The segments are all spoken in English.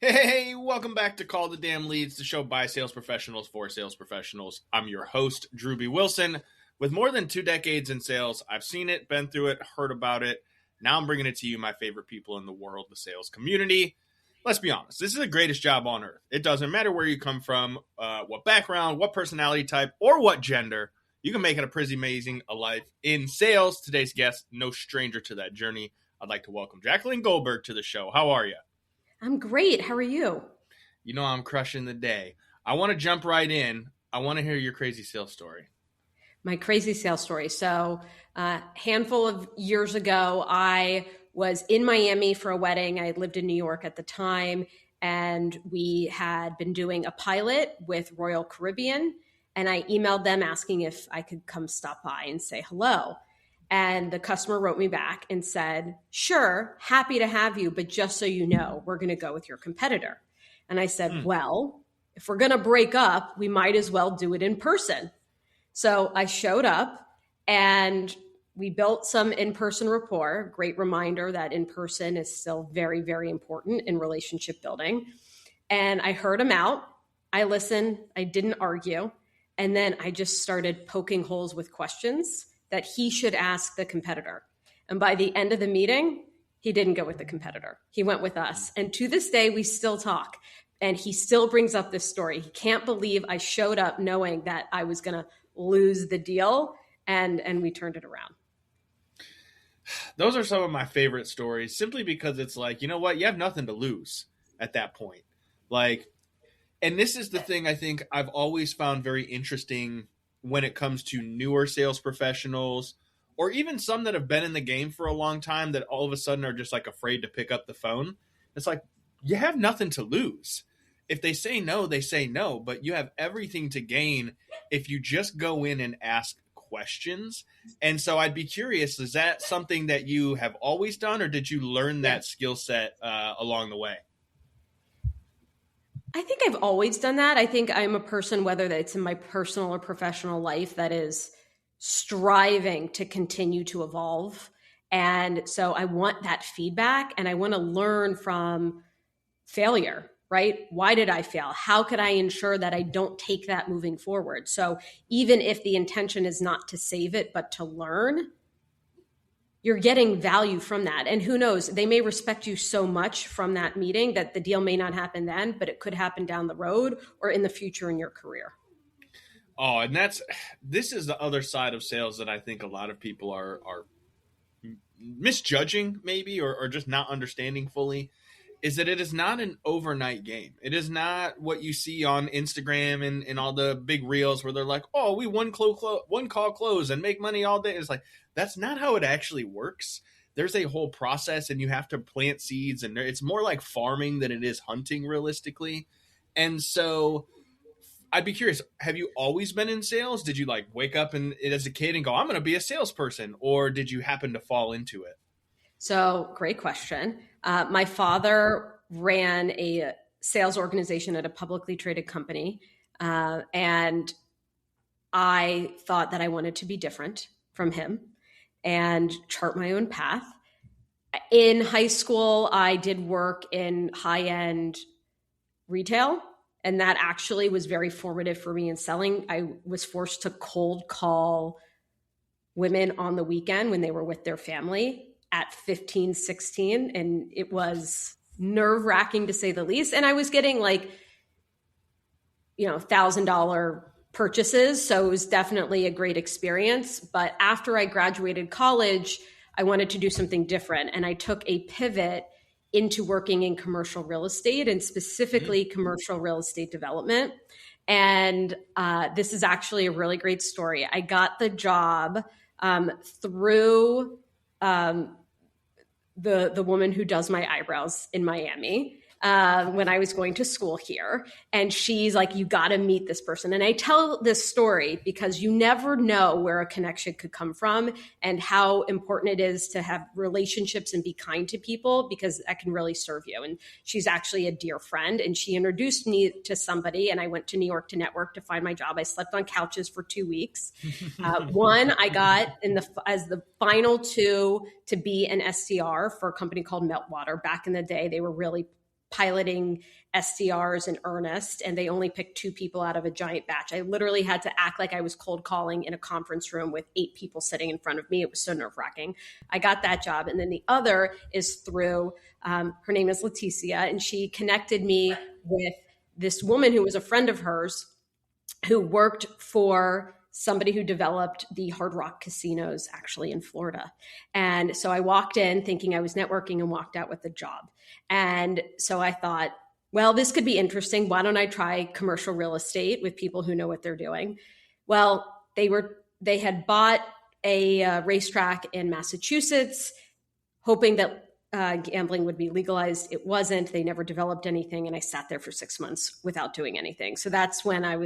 Hey, welcome back to Call the Damn Leads, the show by sales professionals for sales professionals. I'm your host, Drewbie Wilson. With more than 2 decades in sales, I've seen it, been through it, heard about it. Now I'm bringing it to you, my favorite people in the world, the sales community. Let's be honest, this is the greatest job on earth. It doesn't matter where you come from, what background, what personality type, or what gender. You can make it a pretty amazing life in sales. Today's guest, no stranger to that journey. I'd like to welcome Jacquelyn Goldberg to the show. How are you? I'm great. How are you? You know, I'm crushing the day. I want to jump right in. I want to hear your crazy sales story. My crazy sales story. So a handful of years ago, I was in Miami for a wedding. I lived in New York at the time, and we had been doing a pilot with Royal Caribbean. And I emailed them asking if I could come stop by and say hello. And the customer wrote me back and said, sure, happy to have you, but just so you know, we're going to go with your competitor. And I said, well, if we're going to break up, we might as well do it in person. So I showed up and we built some in-person rapport. Great reminder that in-person is still very, very important in relationship building. And I heard him out. I listened. I didn't argue. And then I just started poking holes with questions that he should ask the competitor. And by the end of the meeting, he didn't go with the competitor. He went with us. And to this day, we still talk. And he still brings up this story. He can't believe I showed up knowing that I was going to lose the deal. And we turned it around. Those are some of my favorite stories, simply because it's like, you know what? You have nothing to lose at that point. And this is the thing I think I've always found very interesting when it comes to newer sales professionals, or even some that have been in the game for a long time that all of a sudden are just like afraid to pick up the phone. It's like, you have nothing to lose. If they say no, they say no, but you have everything to gain if you just go in and ask questions. And so I'd be curious, is that something that you have always done, or did you learn that skill set along the way? I think I've always done that. I think I'm a person, whether it's in my personal or professional life, that is striving to continue to evolve. And so I want that feedback and I want to learn from failure, right? Why did I fail? How could I ensure that I don't take that moving forward? So even if the intention is not to save it, but to learn, you're getting value from that. And who knows, they may respect you so much from that meeting that the deal may not happen then, but it could happen down the road or in the future in your career. Oh, and this is the other side of sales that I think a lot of people are misjudging maybe, or just not understanding fully, is that it is not an overnight game. It is not what you see on Instagram and all the big reels where they're like, oh, we one call close and make money all day. It's like, that's not how it actually works. There's a whole process and you have to plant seeds, and it's more like farming than it is hunting realistically. And so I'd be curious, have you always been in sales? Did you like wake up as a kid and go, I'm going to be a salesperson? Or did you happen to fall into it? So great question. My father ran a sales organization at a publicly traded company. And I thought that I wanted to be different from him and chart my own path. In high school, I did work in high-end retail, and that actually was very formative for me in selling. I was forced to cold call women on the weekend when they were with their family at 15, 16, and it was nerve-wracking to say the least. And I was getting $1,000 purchases. So it was definitely a great experience. But after I graduated college, I wanted to do something different. And I took a pivot into working in commercial real estate, and specifically commercial real estate development. And this is actually a really great story. I got the job through the woman who does my eyebrows in Miami. When I was going to school here. And she's like, you got to meet this person. And I tell this story because you never know where a connection could come from and how important it is to have relationships and be kind to people, because that can really serve you. And she's actually a dear friend, and she introduced me to somebody, and I went to New York to network to find my job. I slept on couches for 2 weeks. One, I got as the final two to be an SDR for a company called Meltwater. Back in the day, they were really piloting SDRs in earnest, and they only picked 2 people out of a giant batch. I literally had to act like I was cold calling in a conference room with 8 people sitting in front of me. It was so nerve-wracking. I got that job. And then the other is through, her name is Leticia, and she connected me with this woman who was a friend of hers who worked for somebody who developed the Hard Rock casinos actually in Florida. And so I walked in thinking I was networking and walked out with a job. And so I thought, well, this could be interesting. Why don't I try commercial real estate with people who know what they're doing? Well, they had bought a racetrack in Massachusetts, hoping that gambling would be legalized. It wasn't. They never developed anything. And I sat there for 6 months without doing anything. So that's when I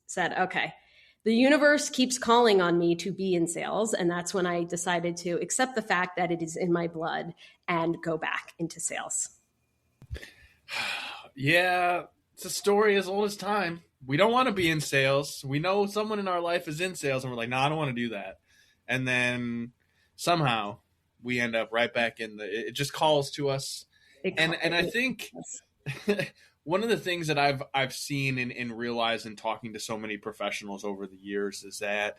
said, okay, the universe keeps calling on me to be in sales. And that's when I decided to accept the fact that it is in my blood and go back into sales. Yeah, it's a story as old as time. We don't want to be in sales. We know someone in our life is in sales, and we're like, no, I don't want to do that. And then somehow we end up right back in it just calls to us. And I think one of the things that I've seen and realized in talking to so many professionals over the years is that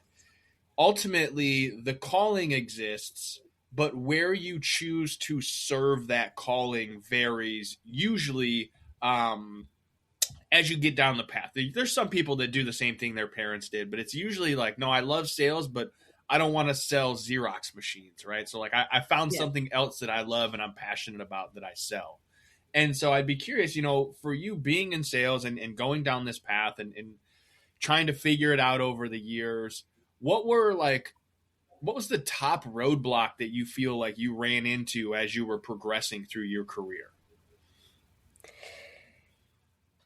ultimately the calling exists, but where you choose to serve that calling varies usually as you get down the path. There's some people that do the same thing their parents did, but it's usually like, no, I love sales, but I don't want to sell Xerox machines, right? So like I found something else that I love and I'm passionate about that I sell. And so I'd be curious, for you being in sales and going down this path and trying to figure it out over the years, what was the top roadblock that you feel like you ran into as you were progressing through your career?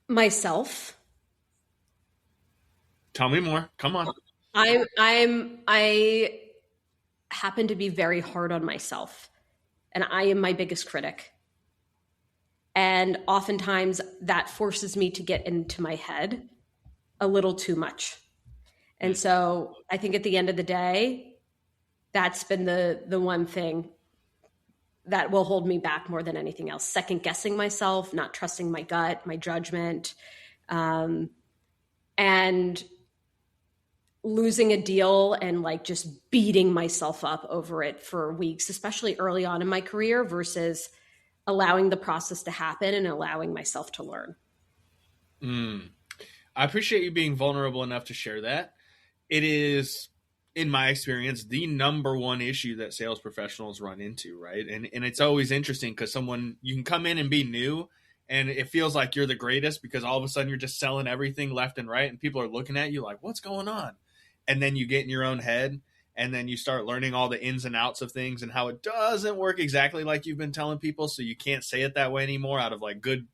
Myself. Tell me more. Come on. I happen to be very hard on myself, and I am my biggest critic. And oftentimes that forces me to get into my head a little too much. And so I think at the end of the day, that's been the one thing that will hold me back more than anything else. Second guessing myself, not trusting my gut, my judgment, and losing a deal and like just beating myself up over it for weeks, especially early on in my career, versus allowing the process to happen and allowing myself to learn. I appreciate you being vulnerable enough to share that. It is, in my experience, the number one issue that sales professionals run into, right? And it's always interesting because you can come in and be new and it feels like you're the greatest because all of a sudden you're just selling everything left and right and people are looking at you like, what's going on? And then you get in your own head and then you start learning all the ins and outs of things and how it doesn't work exactly like you've been telling people. So you can't say it that way anymore out of like good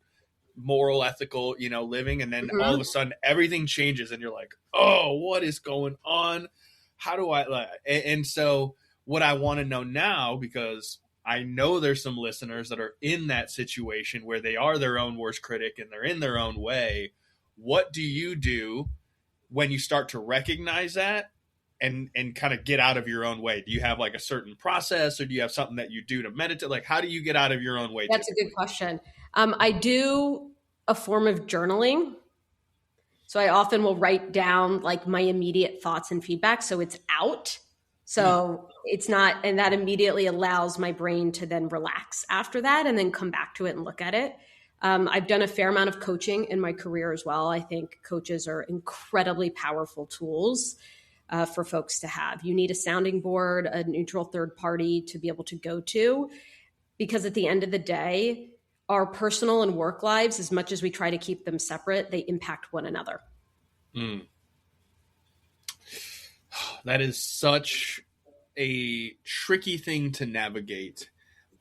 moral, ethical, living. And then all of a sudden everything changes and you're like, oh, what is going on? How do I, and so what I want to know now, because I know there's some listeners that are in that situation where they are their own worst critic and they're in their own way. What do you do when you start to recognize that and kind of get out of your own way? Do you have like a certain process or do you have something that you do to meditate? Like, how do you get out of your own way? That's a good question. I do a form of journaling. So I often will write down like my immediate thoughts and feedback. So it's out. So it's not, and that immediately allows my brain to then relax after that and then come back to it and look at it. I've done a fair amount of coaching in my career as well. I think coaches are incredibly powerful tools for folks to have. You need a sounding board, a neutral third party to be able to go to, because at the end of the day, our personal and work lives, as much as we try to keep them separate, they impact one another. That is such a tricky thing to navigate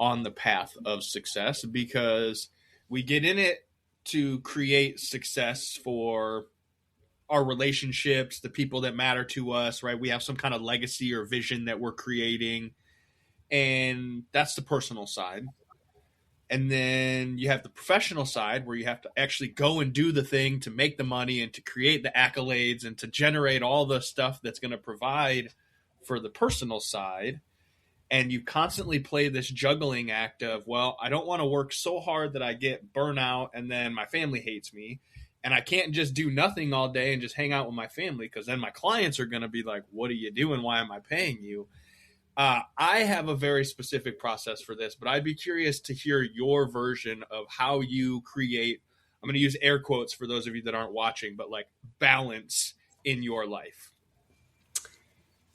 on the path of success, because we get in it to create success for our relationships, the people that matter to us, right? We have some kind of legacy or vision that we're creating, and that's the personal side. And then you have the professional side where you have to actually go and do the thing to make the money and to create the accolades and to generate all the stuff that's going to provide for the personal side. And you constantly play this juggling act of, well, I don't want to work so hard that I get burnout and then my family hates me. And I can't just do nothing all day and just hang out with my family, because then my clients are going to be like, what are you doing? Why am I paying you? I have a very specific process for this, but I'd be curious to hear your version of how you create, I'm going to use air quotes for those of you that aren't watching, but like balance in your life.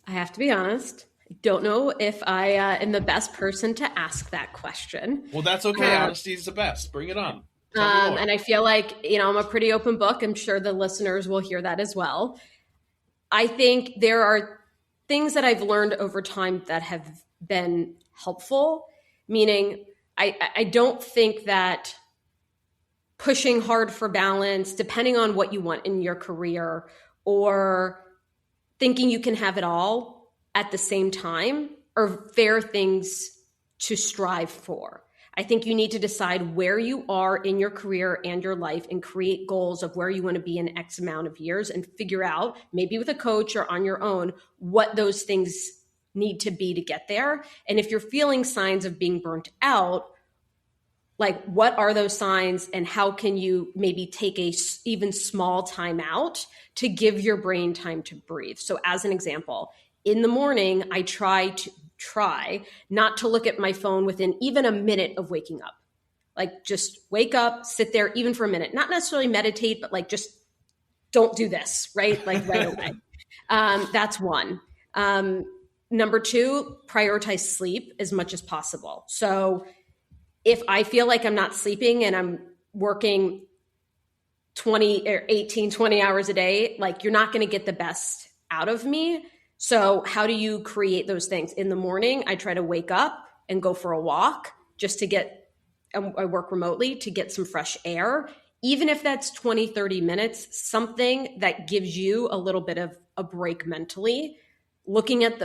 I have to be honest. I don't know if I am the best person to ask that question. Well, that's okay. Honesty is the best. Bring it on. And I feel like, I'm a pretty open book. I'm sure the listeners will hear that as well. I think there are things that I've learned over time that have been helpful, meaning I don't think that pushing hard for balance, depending on what you want in your career, or thinking you can have it all at the same time, are fair things to strive for. I think you need to decide where you are in your career and your life and create goals of where you want to be in X amount of years, and figure out, maybe with a coach or on your own, what those things need to be to get there. And if you're feeling signs of being burnt out, like, what are those signs, and how can you maybe take a even small time out to give your brain time to breathe? So as an example, in the morning, I try not to look at my phone within even a minute of waking up. Like, just wake up, sit there even for a minute, not necessarily meditate, but like, just don't do this, right? Like right away. That's one. Number two, prioritize sleep as much as possible. So if I feel like I'm not sleeping and I'm working 20 hours a day, like, you're not going to get the best out of me. So how do you create those things? In the morning, I try to wake up and go for a walk just to I work remotely, to get some fresh air. Even if that's 20, 30 minutes, something that gives you a little bit of a break mentally. Looking at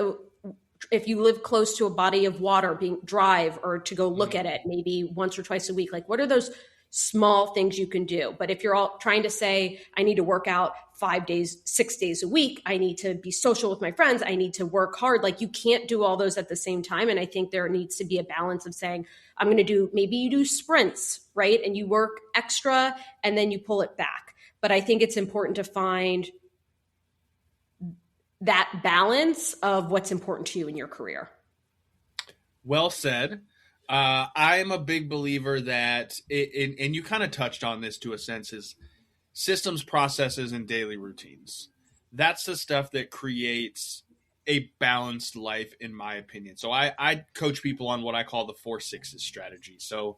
if you live close to a body of water, drive or to go look at it maybe once or twice a week. Like, what are those small things you can do? But if you're all trying to say, I need to work out 5 days, 6 days a week, I need to be social with my friends, I need to work hard, like, you can't do all those at the same time. And I think there needs to be a balance of saying, maybe you do sprints, right? And you work extra and then you pull it back. But I think it's important to find that balance of what's important to you in your career. Well said. I'm a big believer that, and you kind of touched on this to a sense, is systems, processes, and daily routines. That's the stuff that creates a balanced life, in my opinion. So I coach people on what I call the 4-6s strategy. So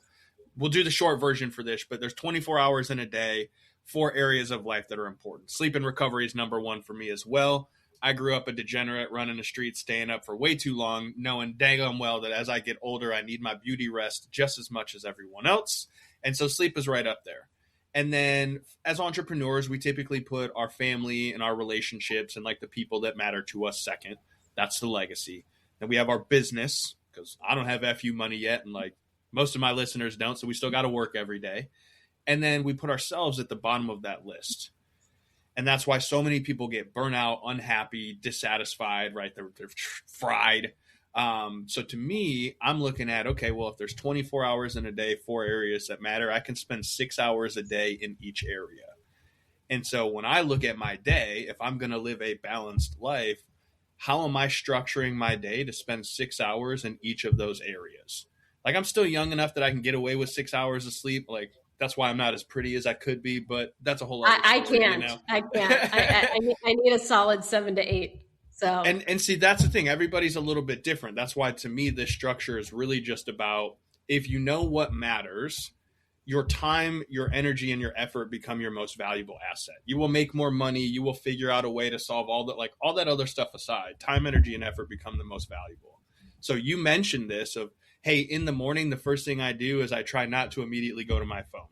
we'll do the short version for this, but there's 24 hours in a day, 4 areas of life that are important. Sleep and recovery is number one for me as well. I grew up a degenerate, running the streets, staying up for way too long, knowing dang well that as I get older, I need my beauty rest just as much as everyone else. And so sleep is right up there. And then as entrepreneurs, we typically put our family and our relationships and like the people that matter to us second. That's the legacy. Then we have our business, because I don't have FU money yet, and like most of my listeners don't, so we still got to work every day. And then we put ourselves at the bottom of that list. And that's why so many people get burnout, unhappy, dissatisfied, right? They're fried. So to me, I'm looking at, okay, well, if there's 24 hours in a day, 4 areas that matter, I can spend 6 hours a day in each area. And so when I look at my day, if I'm going to live a balanced life, how am I structuring my day to spend 6 hours in each of those areas? Like, I'm still young enough that I can get away with 6 hours of sleep. Like, that's why I'm not as pretty as I could be, but that's a whole other story. I can't. I need a solid 7 to 8. So and see, that's the thing. Everybody's a little bit different. That's why, to me, this structure is really just about, if you know what matters, your time, your energy, and your effort become your most valuable asset. You will make more money. You will figure out a way to solve all that other stuff aside. Time, energy, and effort become the most valuable. So you mentioned this of, hey, in the morning, the first thing I do is I try not to immediately go to my phone.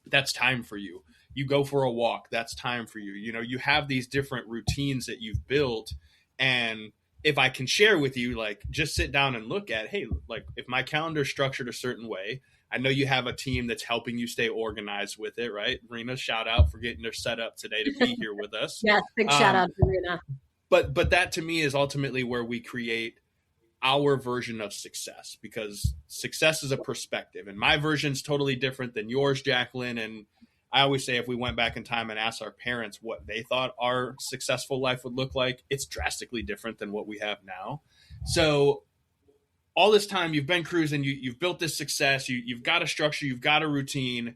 That's time for you. You go for a walk. That's time for you. You know, you have these different routines that you've built. And if I can share with you, like, just sit down and look at, hey, like, if my calendar is structured a certain way, I know you have a team that's helping you stay organized with it, right? Rena, shout out for getting her set up today to be here with us. Yes, big shout out to Rena. But that to me is ultimately where we create, our version of success, because success is a perspective, and my version is totally different than yours, Jacquelyn. And I always say if we went back in time and asked our parents what they thought our successful life would look like, it's drastically different than what we have now. So all this time you've been cruising, you've built this success, you've got a structure, you've got a routine.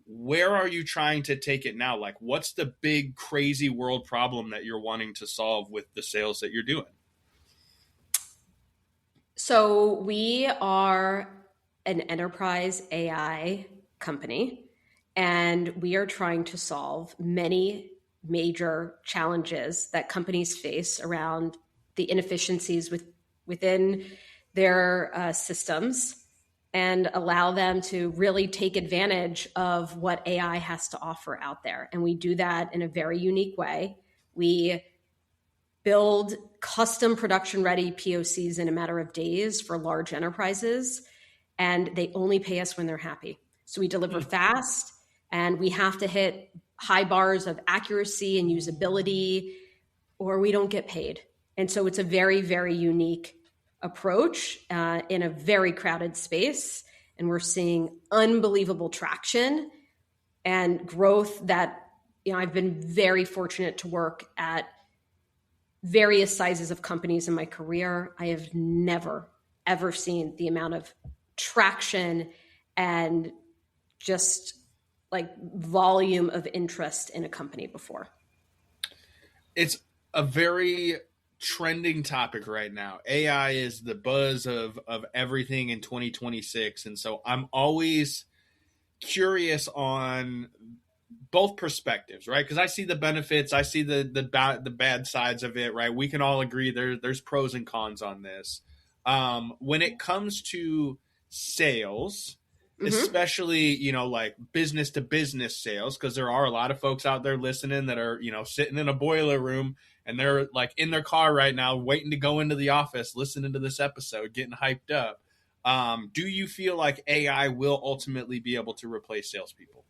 Where are you trying to take it now? Like, what's the big, crazy world problem that you're wanting to solve with the sales that you're doing? So we are an enterprise AI company, and we are trying to solve many major challenges that companies face around the inefficiencies within their systems, and allow them to really take advantage of what AI has to offer out there. And we do that in a very unique way. We build custom production ready POCs in a matter of days for large enterprises, and they only pay us when they're happy. So we deliver fast, and we have to hit high bars of accuracy and usability, or we don't get paid. And so it's a very, very unique approach in a very crowded space. And we're seeing unbelievable traction and growth that, I've been very fortunate to work at various sizes of companies in my career. I have never, ever seen the amount of traction and just like volume of interest in a company before. It's a very trending topic right now. AI is the buzz of everything in 2026. And so I'm always curious on both perspectives, right? Because I see the benefits, I see the bad sides of it, right? We can all agree there's pros and cons on this. When it comes to sales, especially, like business to business sales, because there are a lot of folks out there listening that are, sitting in a boiler room and they're like in their car right now, waiting to go into the office, listening to this episode, getting hyped up. Do you feel like AI will ultimately be able to replace salespeople?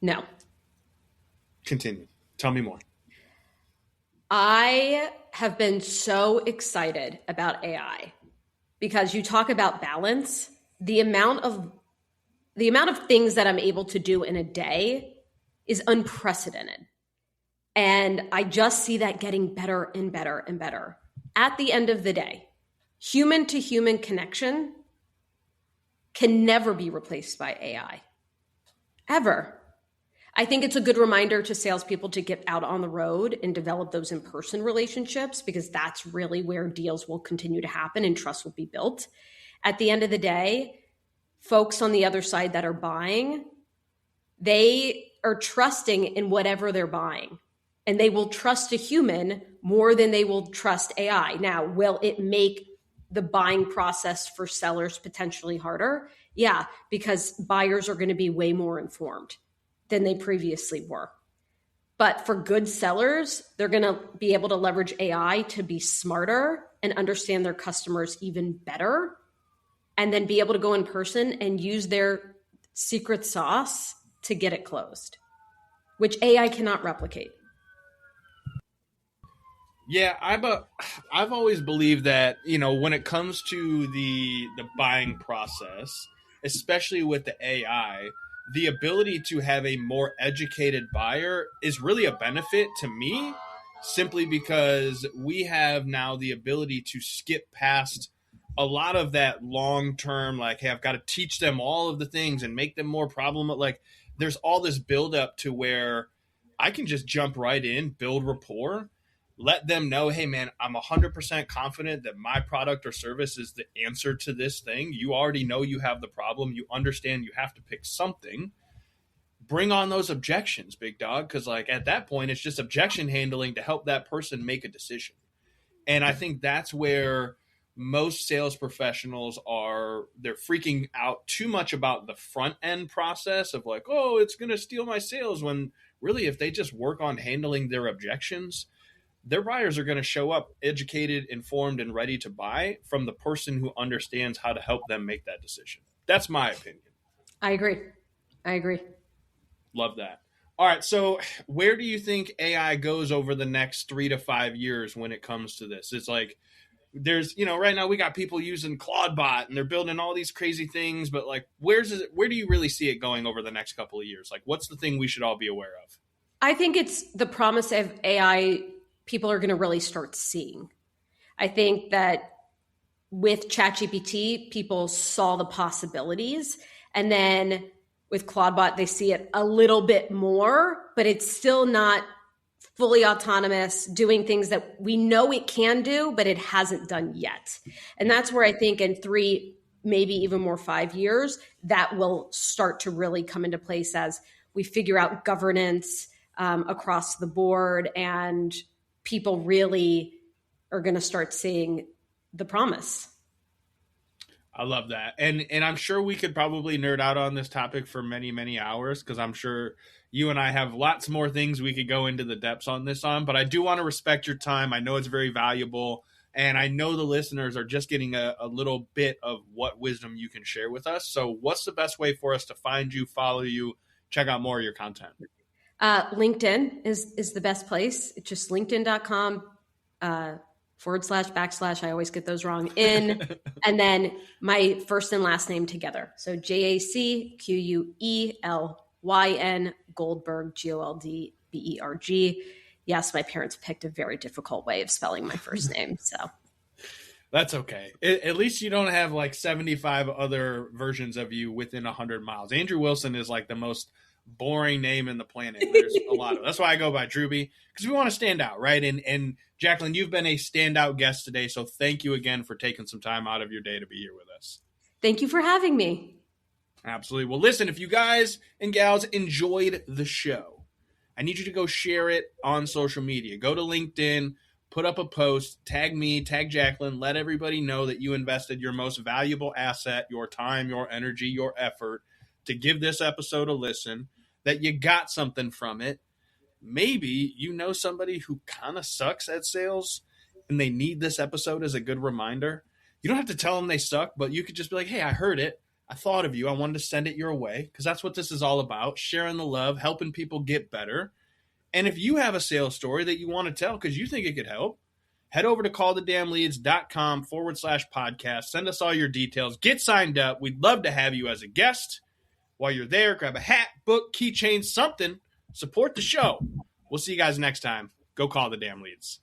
No. Continue. Tell me more. I have been so excited about AI because you talk about balance. The amount of things that I'm able to do in a day is unprecedented. And I just see that getting better and better and better. At the end of the day, human to human connection can never be replaced by AI. Ever. I think it's a good reminder to salespeople to get out on the road and develop those in-person relationships, because that's really where deals will continue to happen and trust will be built. At the end of the day, folks on the other side that are buying, they are trusting in whatever they're buying. And they will trust a human more than they will trust AI. Now, will it make the buying process for sellers potentially harder? Yeah, because buyers are going to be way more informed than they previously were. But for good sellers, they're going to be able to leverage AI to be smarter and understand their customers even better, and then be able to go in person and use their secret sauce to get it closed, which AI cannot replicate. Yeah, I've always believed that, when it comes to the buying process, especially with the AI, the ability to have a more educated buyer is really a benefit to me, simply because we have now the ability to skip past a lot of that long term, like, hey, I've got to teach them all of the things and make them more problem. Like, there's all this build up to where I can just jump right in, build rapport, let them know, hey, man, I'm 100% confident that my product or service is the answer to this thing. You already know you have the problem. You understand you have to pick something. Bring on those objections, big dog, because like at that point, it's just objection handling to help that person make a decision. And I think that's where most sales professionals they're freaking out too much about the front end process of like, oh, it's going to steal my sales, when really if they just work on handling their objections, their buyers are going to show up educated, informed, and ready to buy from the person who understands how to help them make that decision. That's my opinion. I agree. Love that. All right. So where do you think AI goes over the next 3 to 5 years when it comes to this? It's like, there's, right now we got people using Claudebot and they're building all these crazy things, but like, where do you really see it going over the next couple of years? Like, what's the thing we should all be aware of? I think it's the promise of AI people are going to really start seeing. I think that with ChatGPT, people saw the possibilities. And then with Claudebot, they see it a little bit more, but it's still not fully autonomous, doing things that we know it can do, but it hasn't done yet. And that's where I think in 3, maybe even more 5 years, that will start to really come into place as we figure out governance across the board, and people really are going to start seeing the promise. I love that. And I'm sure we could probably nerd out on this topic for many, many hours, because I'm sure you and I have lots more things we could go into the depths on this on. But I do want to respect your time. I know it's very valuable. And I know the listeners are just getting a little bit of what wisdom you can share with us. So what's the best way for us to find you, follow you, check out more of your content? LinkedIn is the best place. It's just linkedin.com // I always get those wrong and then my first and last name together. So JACQUELYN Goldberg, GOLDBERG. Yes, my parents picked a very difficult way of spelling my first name. So that's okay. At least you don't have like 75 other versions of you within 100 miles. Andrew Wilson is like the most boring name in the planet. There's a lot of. That's why I go by Drewbie, because we want to stand out, right? And Jacquelyn, you've been a standout guest today, so thank you again for taking some time out of your day to be here with us. Thank you for having me. Absolutely. Well, listen, if you guys and gals enjoyed the show, I need you to go share it on social media. Go to LinkedIn, put up a post, tag me, tag Jacquelyn, let everybody know that you invested your most valuable asset, your time, your energy, your effort, to give this episode a listen, that you got something from it. Maybe you know somebody who kind of sucks at sales and they need this episode as a good reminder. You don't have to tell them they suck, but you could just be like, hey, I heard it. I thought of you. I wanted to send it your way, because that's what this is all about, sharing the love, helping people get better. And if you have a sales story that you want to tell because you think it could help, head over to callthedamnleads.com /podcast. Send us all your details. Get signed up. We'd love to have you as a guest. While you're there, grab a hat, book, keychain, something. Support the show. We'll see you guys next time. Go call the damn leads.